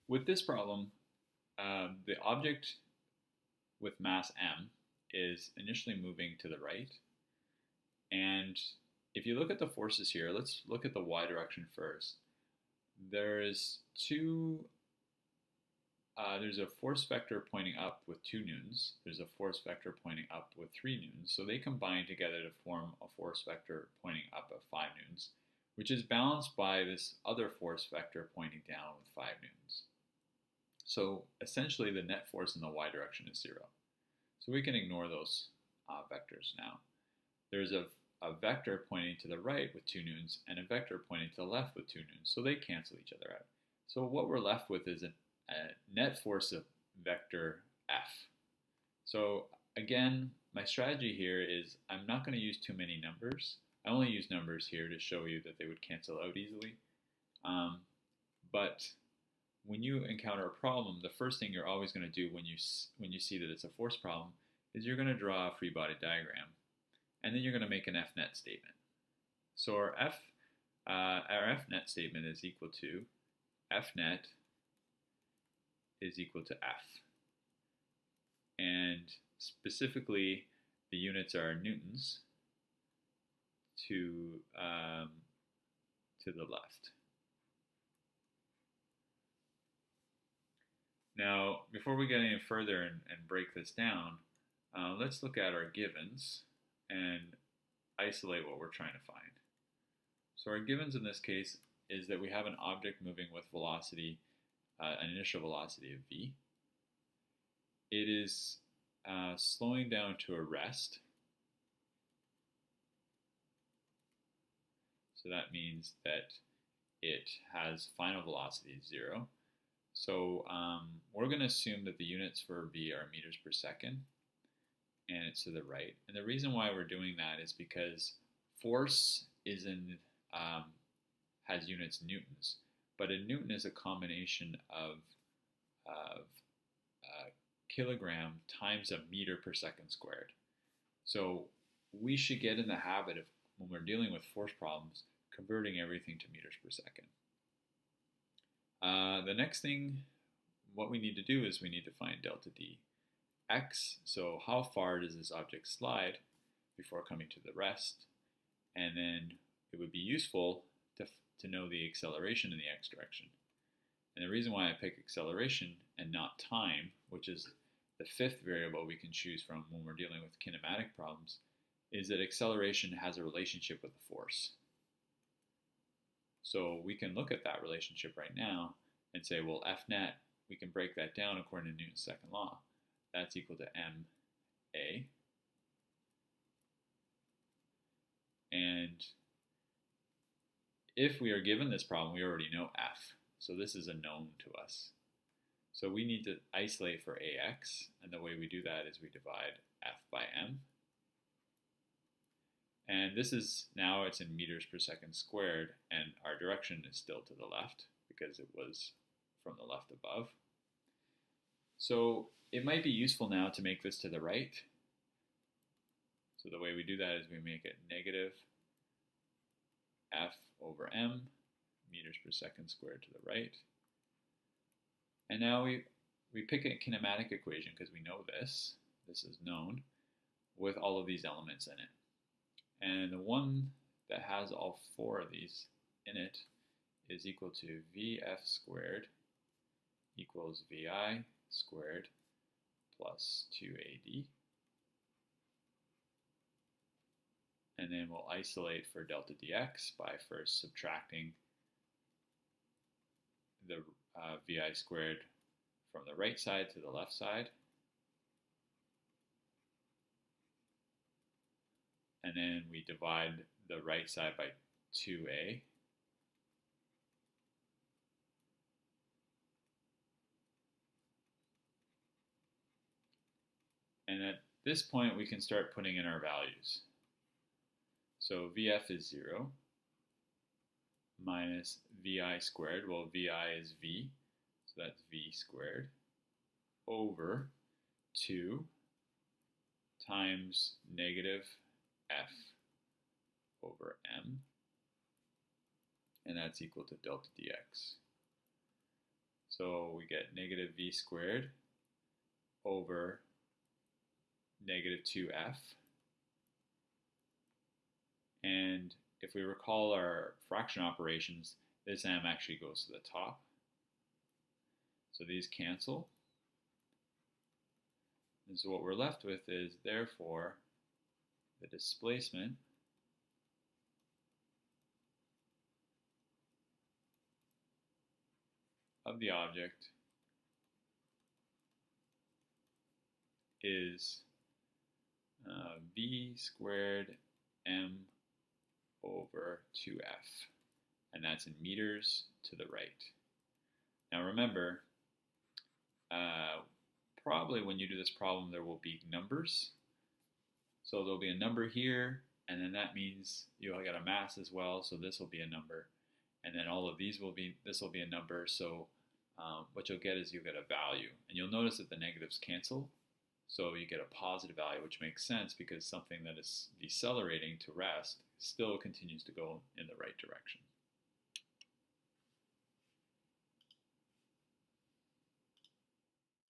With this problem, the object with mass m is initially moving to the right. And if you look at the forces here, let's look at the y direction first. There's there's a force vector pointing up with 2 newtons. There's a force vector pointing up with 3 newtons. So they combine together to form a force vector pointing up of 5 newtons, which is balanced by this other force vector pointing down with 5 newtons. So essentially the net force in the y direction is 0. So we can ignore those vectors now. There's a vector pointing to the right with 2 newtons and a vector pointing to the left with 2 newtons. So they cancel each other out. So what we're left with is a net force of vector F. So again, my strategy here is I'm not going to use too many numbers. I only use numbers here to show you that they would cancel out easily. But when you encounter a problem, the first thing you're always going to do when you see that it's a force problem is you're going to draw a free body diagram, and then you're going to make an F-net statement. So our F-net statement is equal to F-net is equal to F. And specifically, the units are newtons to the left. Now, before we get any further and break this down, let's look at our givens and isolate what we're trying to find. So our givens in this case is that we have an object moving with velocity, an initial velocity of v. It is slowing down to a rest. So that means that it has final velocity of 0. So we're going to assume that the units for v are meters per second, and it's to the right. And the reason why we're doing that is because force has units newtons, but a newton is a combination of kilogram times a meter per second squared. So we should get in the habit of, when we're dealing with force problems, converting everything to meters per second. The next thing, what we need to do is we need to find delta d x. So how far does this object slide before coming to the rest? And then it would be useful to know the acceleration in the x direction. And the reason why I pick acceleration and not time, which is the 5th variable we can choose from when we're dealing with kinematic problems, is that acceleration has a relationship with the force. So we can look at that relationship right now and say, well, F net, we can break that down according to Newton's second law. That's equal to ma. And if we are given this problem, we already know F. So this is a known to us. So we need to isolate for AX, and the way we do that is we divide F by m. And this is, now it's in meters per second squared, and our direction is still to the left because it was from the left above. So it might be useful now to make this to the right. So the way we do that is we make it negative F over m, meters per second squared to the right. And now we pick a kinematic equation because we know this is known, with all of these elements in it. And the one that has all 4 of these in it is equal to Vf squared equals Vi squared plus 2AD. And then we'll isolate for delta dx by first subtracting the Vi squared from the right side to the left side. And then we divide the right side by 2a. And at this point, we can start putting in our values. So Vf is 0 minus Vi squared. Well, Vi is V, so that's V squared, over 2 times negative F over m, and that's equal to delta dx. So we get negative v squared over negative 2f. And if we recall our fraction operations, this m actually goes to the top. So these cancel. And so what we're left with is, therefore, the displacement of the object is v squared m over 2f. And that's in meters to the right. Now remember, probably when you do this problem, there will be numbers. So there'll be a number here, and then that means you'll get a mass as well, so this will be a number. And then all of these will be, this will be a number, so what you'll get is you'll get a value. And you'll notice that the negatives cancel, so you get a positive value, which makes sense because something that is decelerating to rest still continues to go in the right direction.